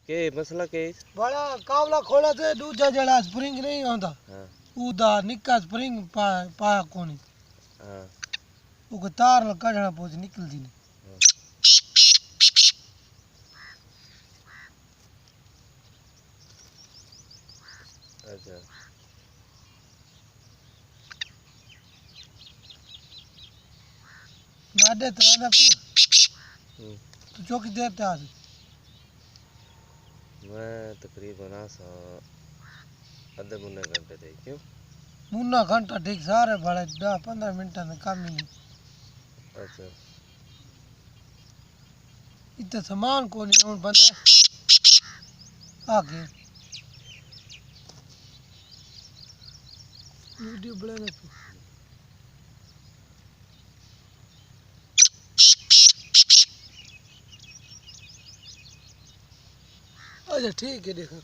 के मसला के बड़ा कावला खोला थे दूजा जड़ा स्प्रिंग नहीं आंदा। हाँ उदा निक्का स्प्रिंग पाया कोनी। हाँ वो तार न कढ़ना पोच निकलदी नहीं। हाँ। अच्छा मादे तो आना तो चौकी देर ते आ। मैं तकरीबन आसा आधे मुन्ने घंटे थे क्यों। मुन्ना घंटा ठीक सारे बड़े 10-15 मिनट में काम ही नहीं। अच्छा इतने सामान को नहीं हूँ बंदे आगे वीडियो बनाने पे। अच्छा ठीक है देखो।